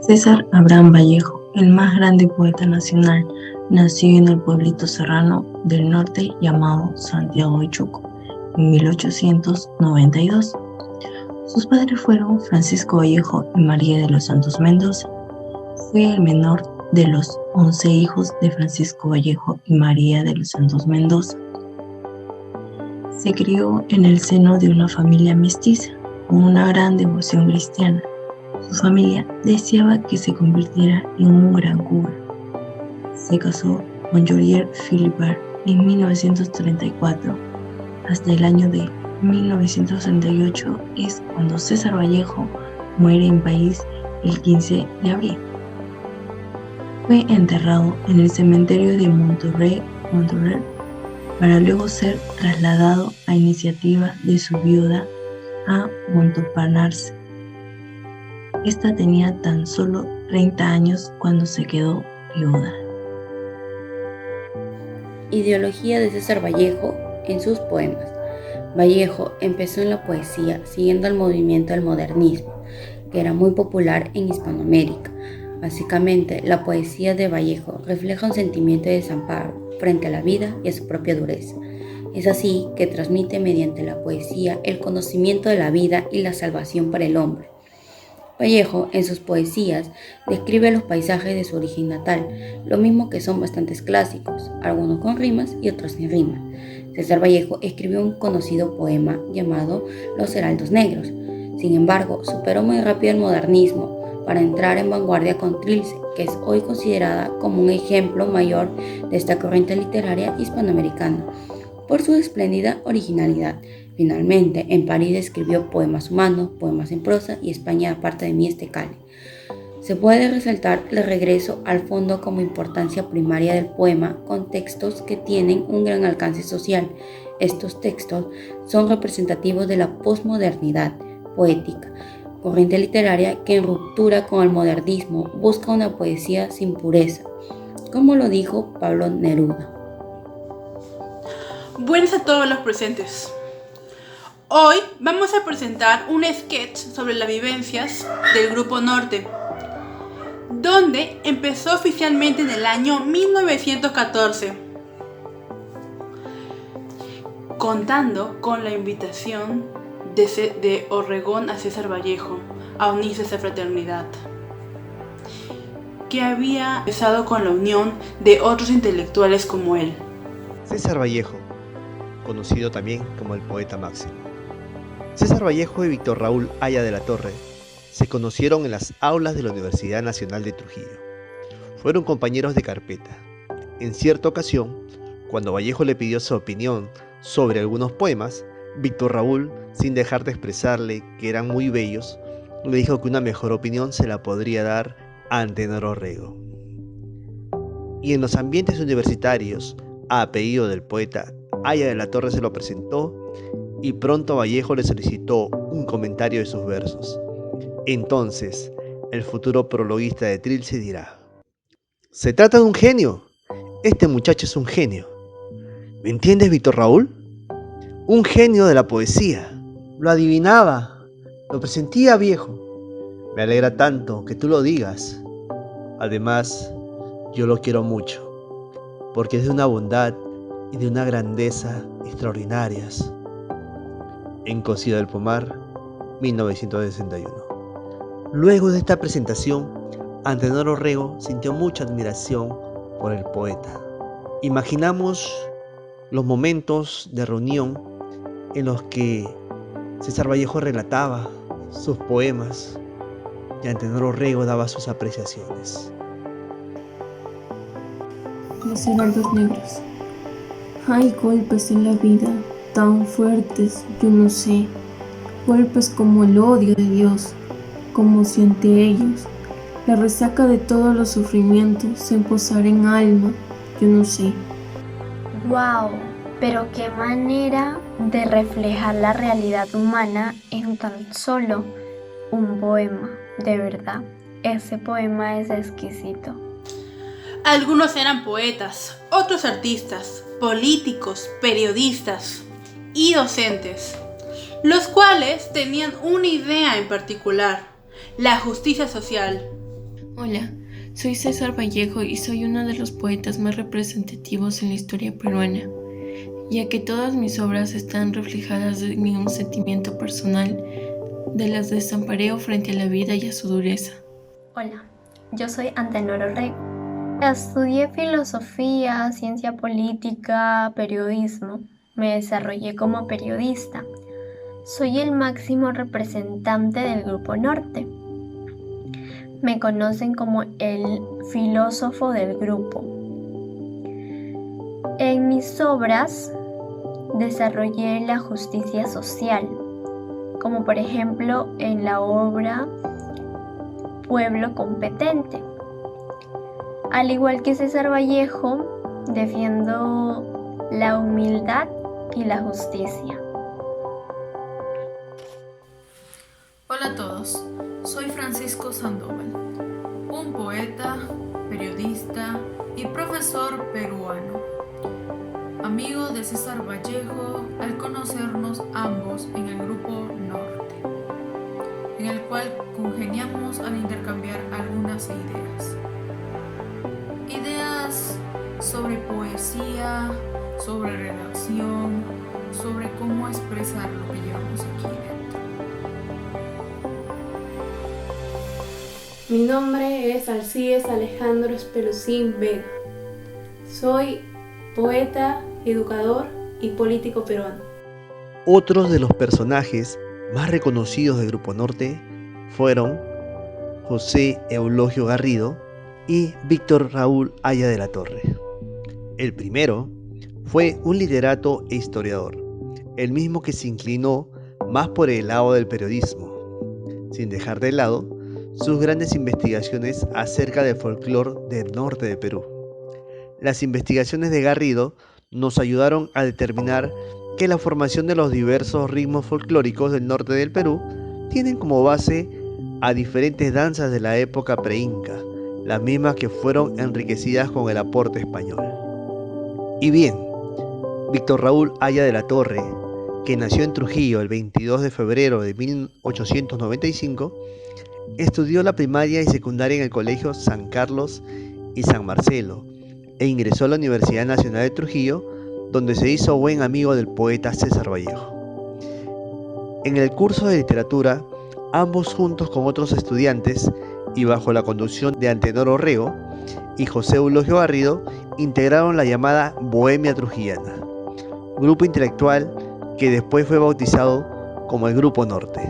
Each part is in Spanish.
César Abraham Vallejo, el más grande poeta nacional, nació en el pueblito serrano del norte llamado Santiago de Chuco, en 1892. Sus padres fueron Francisco Vallejo y María de los Santos Mendoza. Fue el menor de los 11 hijos de Francisco Vallejo y María de los Santos Mendoza. Se crió en el seno de una familia mestiza, con una gran devoción cristiana. Su familia deseaba que se convirtiera en un gran cura. Se casó con Georgette Philibert en 1934. Hasta el año de 1938 es cuando César Vallejo muere en París el 15 de abril. Fue enterrado en el cementerio de Montmartre, para luego ser trasladado a iniciativa de su viuda a Montparnasse. Esta tenía tan solo 30 años cuando se quedó viuda. Ideología de César Vallejo en sus poemas. Vallejo empezó en la poesía siguiendo el movimiento del modernismo, que era muy popular en Hispanoamérica. Básicamente, la poesía de Vallejo refleja un sentimiento de desamparo frente a la vida y a su propia dureza. Es así que transmite mediante la poesía el conocimiento de la vida y la salvación para el hombre. Vallejo, en sus poesías, describe los paisajes de su origen natal, lo mismo que son bastantes clásicos, algunos con rimas y otros sin rimas. César Vallejo escribió un conocido poema llamado Los Heraldos Negros. Sin embargo, superó muy rápido el modernismo para entrar en vanguardia con Trilce, que es hoy considerada como un ejemplo mayor de esta corriente literaria hispanoamericana, por su espléndida originalidad. Finalmente, en París escribió poemas humanos, poemas en prosa y España aparte de mí este cale. Se puede resaltar el regreso al fondo como importancia primaria del poema con textos que tienen un gran alcance social. Estos textos son representativos de la posmodernidad poética, corriente literaria que en ruptura con el modernismo busca una poesía sin pureza, como lo dijo Pablo Neruda. Buenas a todos los presentes. Hoy vamos a presentar un sketch sobre las vivencias del Grupo Norte, donde empezó oficialmente en el año 1914, contando con la invitación de Obregón a César Vallejo a unirse a esa fraternidad, que había empezado con la unión de otros intelectuales como él. César Vallejo, conocido también como el poeta máximo. César Vallejo y Víctor Raúl Haya de la Torre se conocieron en las aulas de la Universidad Nacional de Trujillo. Fueron compañeros de carpeta. En cierta ocasión, cuando Vallejo le pidió su opinión sobre algunos poemas, Víctor Raúl, sin dejar de expresarle que eran muy bellos, le dijo que una mejor opinión se la podría dar a Antenor Orrego. Y en los ambientes universitarios, a apellido del poeta Haya de la Torre se lo presentó y pronto Vallejo le solicitó un comentario de sus versos. Entonces, el futuro prologuista de Trilce dirá: se trata de un genio, este muchacho es un genio. ¿Me entiendes, Víctor Raúl? Un genio de la poesía. Lo adivinaba, lo presentía, viejo. Me alegra tanto que tú lo digas. Además, yo lo quiero mucho, porque es de una bondad y de una grandeza extraordinarias. En Cocida del Pomar, 1961. Luego de esta presentación, Antenor Orrego sintió mucha admiración por el poeta. Imaginamos los momentos de reunión en los que César Vallejo relataba sus poemas y Antenor Orrego daba sus apreciaciones. Los heraldos negros. Hay golpes en la vida tan fuertes, yo no sé, golpes como el odio de Dios, como si ante ellos la resaca de todos los sufrimientos se posara en alma, yo no sé. ¡Wow! Pero qué manera de reflejar la realidad humana en tan solo un poema, de verdad. Ese poema es exquisito. Algunos eran poetas, otros artistas, políticos, periodistas y docentes, los cuales tenían una idea en particular: la justicia social. Hola, soy César Vallejo y soy uno de los poetas más representativos en la historia peruana, ya que todas mis obras están reflejadas en un sentimiento personal de las desampareo frente a la vida y a su dureza. Hola, yo soy Antenor Orrego. Estudié filosofía, ciencia política, periodismo. Me desarrollé como periodista. Soy el máximo representante del Grupo Norte. Me conocen como el filósofo del grupo. En mis obras desarrollé la justicia social, como por ejemplo en la obra Pueblo Competente. Al igual que César Vallejo, defiendo la humildad y la justicia. Hola a todos, soy Francisco Sandoval, un poeta, periodista y profesor peruano, amigo de César Vallejo al conocernos ambos en el Grupo Norte, en el cual congeniamos al intercambiar algunas ideas sobre poesía, sobre redacción, sobre cómo expresar lo que llevamos aquí dentro. Mi nombre es Alcides Alejandro Espelucín Vega. Soy poeta, educador y político peruano. Otros de los personajes más reconocidos del Grupo Norte fueron José Eulogio Garrido y Víctor Raúl Haya de la Torre. El primero fue un literato e historiador, el mismo que se inclinó más por el lado del periodismo, sin dejar de lado sus grandes investigaciones acerca del folclore del norte de Perú. Las investigaciones de Garrido nos ayudaron a determinar que la formación de los diversos ritmos folclóricos del norte del Perú tienen como base a diferentes danzas de la época preinca, las mismas que fueron enriquecidas con el aporte español. Y bien, Víctor Raúl Haya de la Torre, que nació en Trujillo el 22 de febrero de 1895, estudió la primaria y secundaria en el Colegio San Carlos y San Marcelo e ingresó a la Universidad Nacional de Trujillo, donde se hizo buen amigo del poeta César Vallejo. En el curso de literatura, ambos juntos con otros estudiantes y bajo la conducción de Antenor Orrego y José Eulogio Garrido, integraron la llamada Bohemia Trujillana, grupo intelectual que después fue bautizado como el Grupo Norte.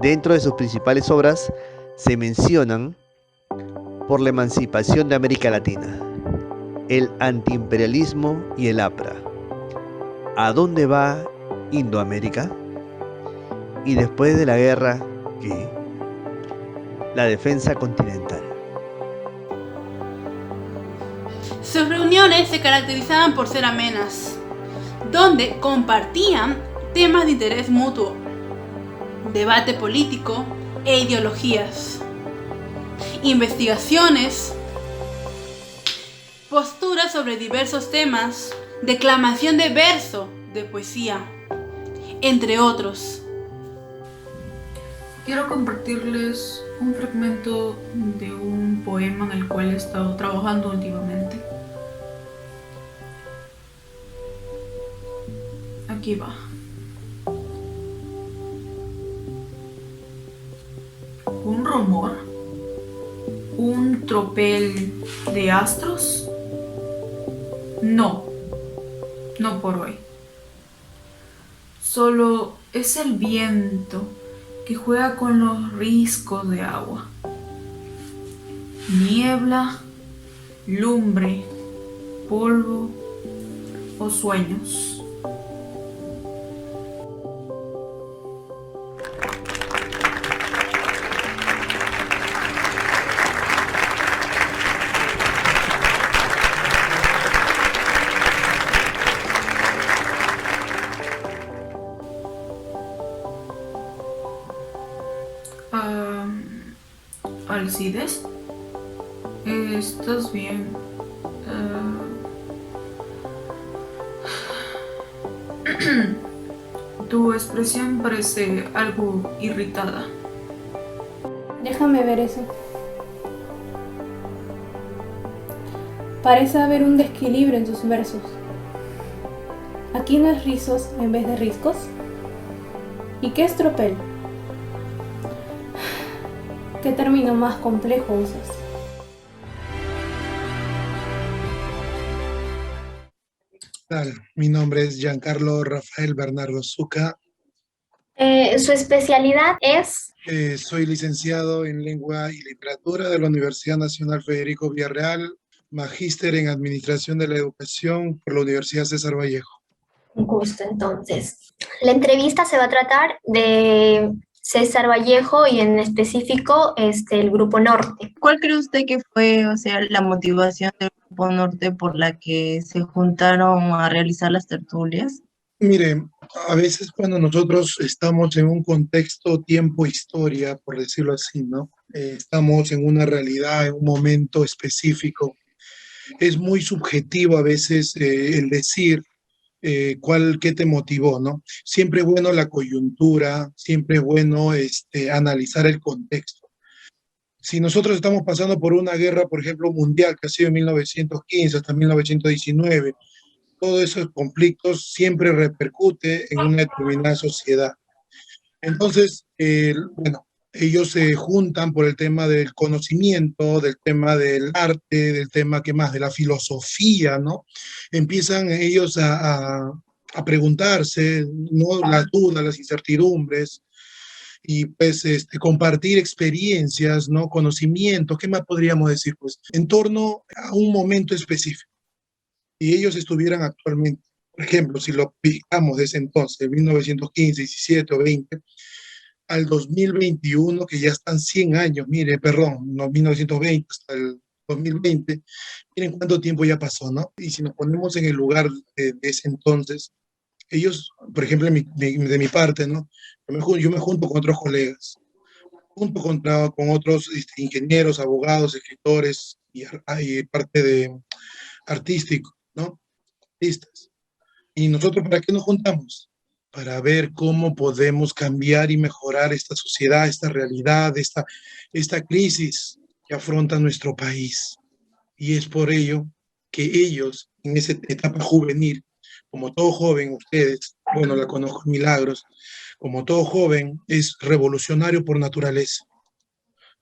Dentro de sus principales obras se mencionan Por la emancipación de América Latina, El antiimperialismo y el APRA, ¿A dónde va Indoamérica? Y después de la guerra, ¿qué? La defensa continental. Sus reuniones se caracterizaban por ser amenas, donde compartían temas de interés mutuo, debate político e ideologías, investigaciones, posturas sobre diversos temas, declamación de verso, de poesía, entre otros. Quiero compartirles un fragmento de un poema en el cual he estado trabajando últimamente. Aquí va. ¿Un rumor? ¿Un tropel de astros? No por hoy. Solo es el viento que juega con los riscos de agua. Niebla, lumbre, polvo o sueños. Alcides, ¿estás bien? Tu expresión parece algo irritada. Déjame ver eso. Parece haber un desequilibrio en sus versos. Aquí no es rizos en vez de riscos. ¿Y qué es tropel? ¿Qué término más complejo usas? Mi nombre es Giancarlo Rafael Bernardo Zucca. Su especialidad es... Soy licenciado en Lengua y Literatura de la Universidad Nacional Federico Villarreal, magíster en Administración de la Educación por la Universidad César Vallejo. Un gusto, entonces. La entrevista se va a tratar de César Vallejo y en específico el Grupo Norte. ¿Cuál cree usted que fue, la motivación del Grupo Norte por la que se juntaron a realizar las tertulias? Mire, a veces cuando nosotros estamos en un contexto, tiempo, historia, por decirlo así, ¿no? Estamos en una realidad, en un momento específico. Es muy subjetivo a veces el decir qué te motivó, ¿no? Siempre es bueno la coyuntura, siempre es bueno analizar el contexto. Si nosotros estamos pasando por una guerra, por ejemplo, mundial, que ha sido en 1915 hasta 1919, todos esos conflictos siempre repercute en una determinada sociedad. Entonces, bueno, ellos se juntan por el tema del conocimiento, del tema del arte, del tema, ¿qué más?, de la filosofía, ¿no? Empiezan ellos a preguntarse, ¿no?, las dudas, las incertidumbres, y pues compartir experiencias, ¿no?, conocimientos, ¿qué más podríamos decir? Pues en torno a un momento específico. Y ellos estuvieran actualmente, por ejemplo, si lo aplicamos desde entonces, 1915, 17 o 20, al 2021, que ya están 100 años, mire, perdón, no, 1920 hasta el 2020, miren cuánto tiempo ya pasó, ¿no? Y si nos ponemos en el lugar de ese entonces, ellos, por ejemplo, de mi parte, ¿no? Yo me junto con otros colegas, junto con otros ingenieros, abogados, escritores y parte de artístico, ¿no? Artistas. ¿Y nosotros para qué nos juntamos? Para ver cómo podemos cambiar y mejorar esta sociedad, esta realidad, esta crisis que afronta nuestro país. Y es por ello que ellos, en esa etapa juvenil, como todo joven, ustedes, bueno, la conozco en Milagros, como todo joven, es revolucionario por naturaleza.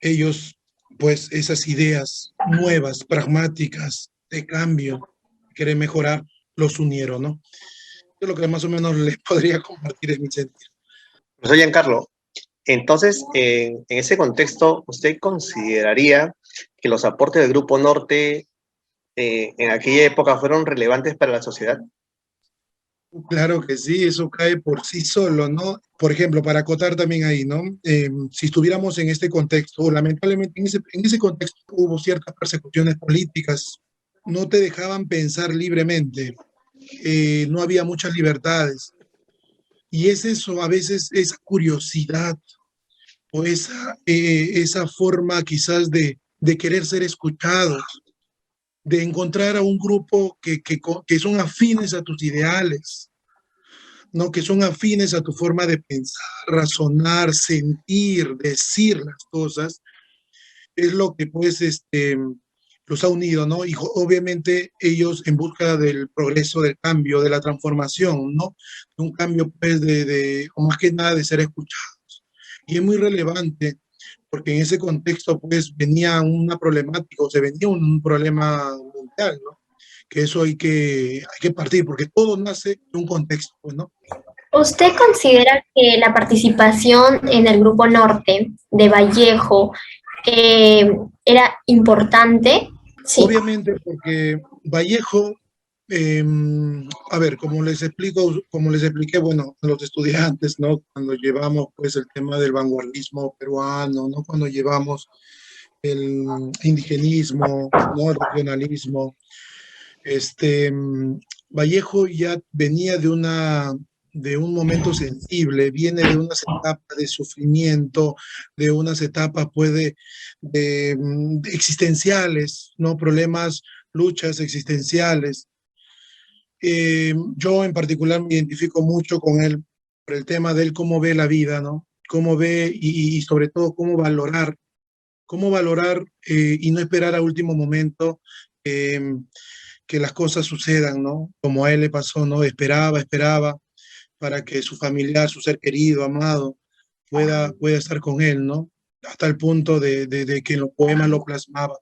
Ellos, pues, esas ideas nuevas, pragmáticas, de cambio, quieren mejorar, los unieron, ¿no? Es lo que más o menos les podría compartir en mi sentir. Profesor Giancarlo, entonces, en ese contexto, ¿usted consideraría que los aportes del Grupo Norte en aquella época fueron relevantes para la sociedad? Claro que sí, eso cae por sí solo, ¿no? Por ejemplo, para acotar también ahí, ¿no? Si estuviéramos en este contexto, lamentablemente en ese contexto hubo ciertas persecuciones políticas, no te dejaban pensar libremente, no había muchas libertades. Y es eso, a veces esa curiosidad o esa forma quizás de querer ser escuchados, de encontrar a un grupo que son afines a tus ideales, ¿no? Que son afines a tu forma de pensar, razonar, sentir, decir las cosas, es lo que pues los ha unido, ¿no? Y obviamente ellos en busca del progreso, del cambio, de la transformación, ¿no? Un cambio pues o más que nada de ser escuchados. Y es muy relevante porque en ese contexto pues venía una problemática, o se venía un problema mundial, ¿no? Que eso hay que partir, porque todo nace de un contexto, pues, ¿no? ¿Usted considera que la participación en el Grupo Norte de Vallejo era importante? Sí. Obviamente, porque Vallejo, a ver, como les expliqué, bueno, a los estudiantes, ¿no? Cuando llevamos pues el tema del vanguardismo peruano, ¿no? Cuando llevamos el indigenismo, ¿no? El regionalismo, Vallejo ya venía de un momento sensible, viene de unas etapas de sufrimiento, de unas etapas pues de existenciales, ¿no? Problemas, luchas existenciales. Yo en particular me identifico mucho con él por el tema de él, cómo ve la vida, ¿no? Cómo ve y sobre todo cómo valorar y no esperar a último momento que las cosas sucedan, ¿no? Como a él le pasó, ¿no? Esperaba para que su familiar, su ser querido, amado, pueda estar con él, ¿no? Hasta el punto de que en los poemas lo plasmaba.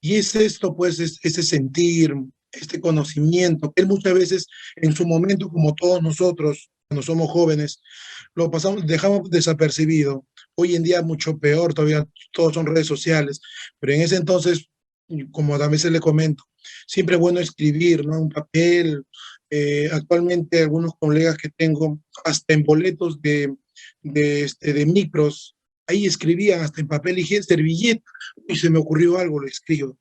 Y es esto, pues, ese sentir, este conocimiento, que él muchas veces en su momento, como todos nosotros, cuando somos jóvenes, lo pasamos, dejamos desapercibido. Hoy en día mucho peor, todavía todos son redes sociales, pero en ese entonces, como a veces le comento, siempre es bueno escribir, ¿no? Un papel. Actualmente algunos colegas que tengo, hasta en boletos de micros, ahí escribían hasta en papel y servilleta, y se me ocurrió algo, lo escribo.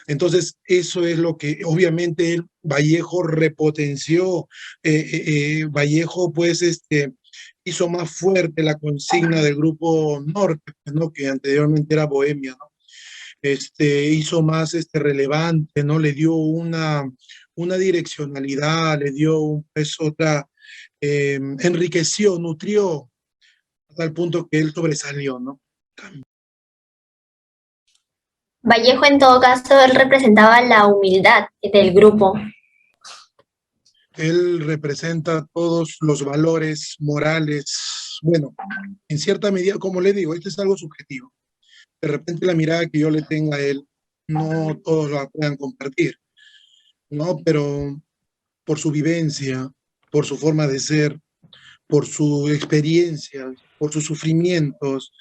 Entonces, eso es lo que obviamente el Vallejo repotenció. Vallejo, pues, hizo más fuerte la consigna del Grupo Norte, ¿no? Que anteriormente era Bohemia, ¿no? Hizo más relevante, ¿no? Le dio una direccionalidad, le dio pues, otra, enriqueció, nutrió, hasta el punto que él sobresalió, ¿no? Vallejo, en todo caso, él representaba la humildad del grupo. Él representa todos los valores morales. Bueno, en cierta medida, como le digo, esto es algo subjetivo. De repente la mirada que yo le tenga a él, no todos la puedan compartir, ¿no? Pero por su vivencia, por su forma de ser, por su experiencia, por sus sufrimientos,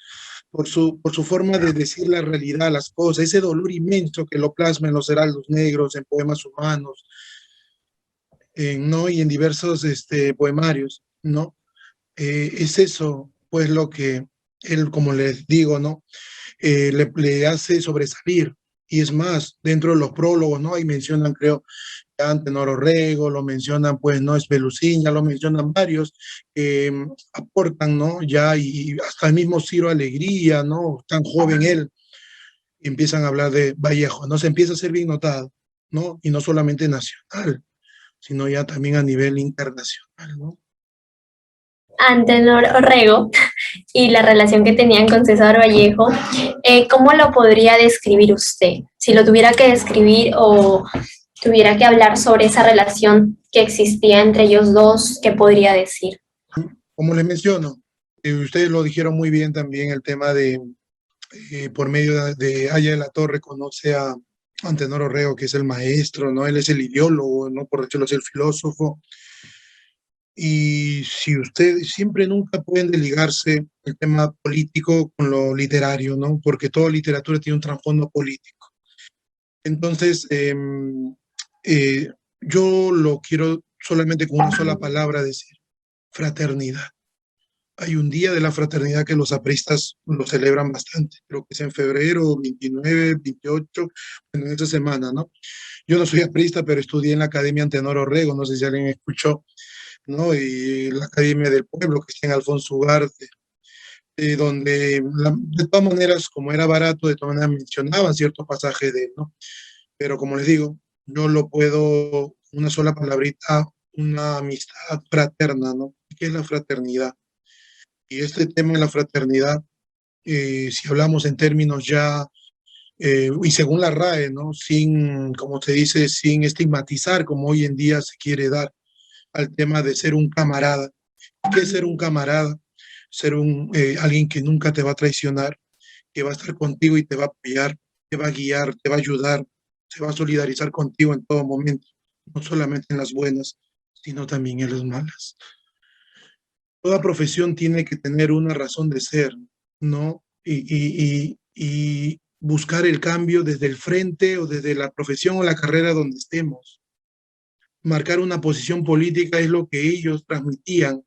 por su forma de decir la realidad, las cosas, ese dolor inmenso que lo plasma en los heraldos negros, en poemas humanos, ¿no? Y en diversos poemarios, ¿no? Es eso, pues, lo que él, como les digo, ¿no? Le hace sobresalir. Y es más, dentro de los prólogos, ¿no? Ahí mencionan, creo, a Antenor Orrego, lo mencionan, pues, ¿no? Espelucín, ya lo mencionan varios, aportan, ¿no? Ya, y hasta el mismo Ciro Alegría, ¿no? Tan joven él, empiezan a hablar de Vallejo, ¿no? Se empieza a ser bien notado, ¿no? Y no solamente nacional, sino ya también a nivel internacional, ¿no? Antenor Orrego y la relación que tenían con César Vallejo, ¿cómo lo podría describir usted? Si lo tuviera que describir o tuviera que hablar sobre esa relación que existía entre ellos dos, ¿qué podría decir? Como les menciono, ustedes lo dijeron muy bien también, el tema de, por medio de Aya de la Torre, conoce a Antenor Orrego, que es el maestro, ¿no? Él es el ideólogo, ¿no? Por decirlo así, el filósofo. Y si ustedes siempre nunca pueden desligarse el tema político con lo literario, ¿no? Porque toda literatura tiene un trasfondo político. Entonces, yo lo quiero solamente con una sola palabra decir: fraternidad. Hay un día de la fraternidad que los apristas lo celebran bastante, creo que es en febrero, 29, 28, en esa semana, ¿no? Yo no soy aprista, pero estudié en la Academia Antenor Orrego, no sé si alguien escuchó, ¿no? Y la Academia del Pueblo, que está en Alfonso Ugarte, donde de todas maneras, como era barato, de todas maneras mencionaban ciertos pasajes de él, ¿no? Pero como les digo, yo lo puedo, una sola palabrita, una amistad fraterna, ¿no? ¿Qué es la fraternidad? Y este tema de la fraternidad, si hablamos en términos ya, y según la RAE, ¿no? Sin, como se dice, sin estigmatizar como hoy en día se quiere dar al tema de ser un camarada. ¿Qué es ser un camarada? Ser alguien que nunca te va a traicionar, que va a estar contigo y te va a apoyar, te va a guiar, te va a ayudar, se va a solidarizar contigo en todo momento, no solamente en las buenas, sino también en las malas. Toda profesión tiene que tener una razón de ser, ¿no? Y buscar el cambio desde el frente o desde la profesión o la carrera donde estemos. Marcar una posición política es lo que ellos transmitían.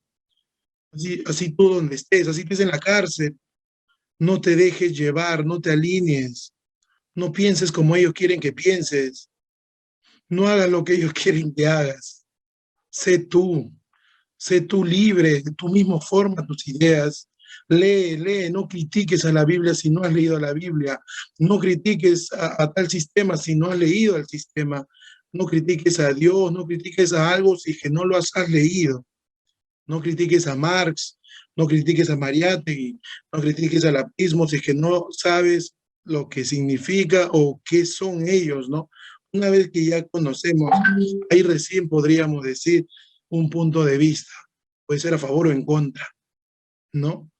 Así tú donde estés, así estés en la cárcel, no te dejes llevar, no te alinees, no pienses como ellos quieren que pienses, no hagas lo que ellos quieren que hagas. Sé tú libre, tú mismo forma tus ideas. Lee, no critiques a la Biblia si no has leído la Biblia, no critiques a tal sistema si no has leído el sistema, no critiques a Dios, no critiques a algo si que no lo has leído, no critiques a Marx, no critiques a Mariátegui, no critiques al ateísmo si es que no sabes lo que significa o qué son ellos, ¿no? Una vez que ya conocemos, ahí recién podríamos decir un punto de vista, puede ser a favor o en contra, ¿no?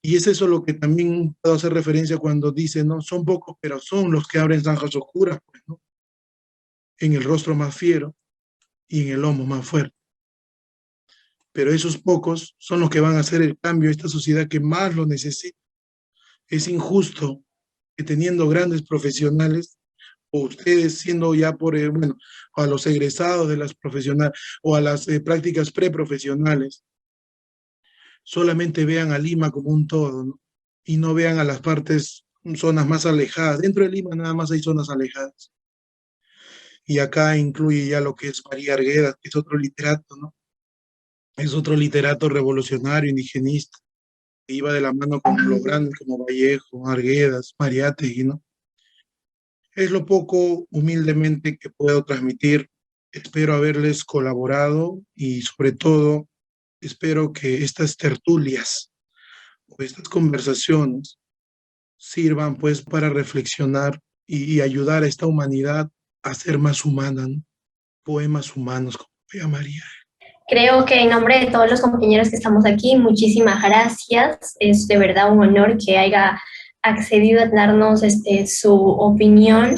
Y es eso lo que también puedo hacer referencia cuando dice, ¿no? Son pocos, pero son los que abren zanjas oscuras, pues, ¿no? En el rostro más fiero y en el lomo más fuerte. Pero esos pocos son los que van a hacer el cambio a esta sociedad que más lo necesita. Es injusto que teniendo grandes profesionales, o ustedes siendo ya bueno, a los egresados de las profesionales o a las prácticas preprofesionales, solamente vean a Lima como un todo, ¿no? Y no vean a las partes, zonas más alejadas. Dentro de Lima nada más hay zonas alejadas. Y acá incluye ya lo que es María Arguedas, que es otro literato, ¿no? Es otro literato revolucionario, indigenista, que iba de la mano con los grandes como Vallejo, Arguedas, Mariátegui, ¿no? Es lo poco humildemente que puedo transmitir. Espero haberles colaborado y sobre todo espero que estas tertulias o estas conversaciones sirvan pues para reflexionar y ayudar a esta humanidad a ser más humana, ¿no? Poemas humanos, como lo llamaría. Creo que en nombre de todos los compañeros que estamos aquí, muchísimas gracias. Es de verdad un honor que haya accedido a darnos su opinión.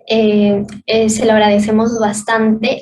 Se lo agradecemos bastante.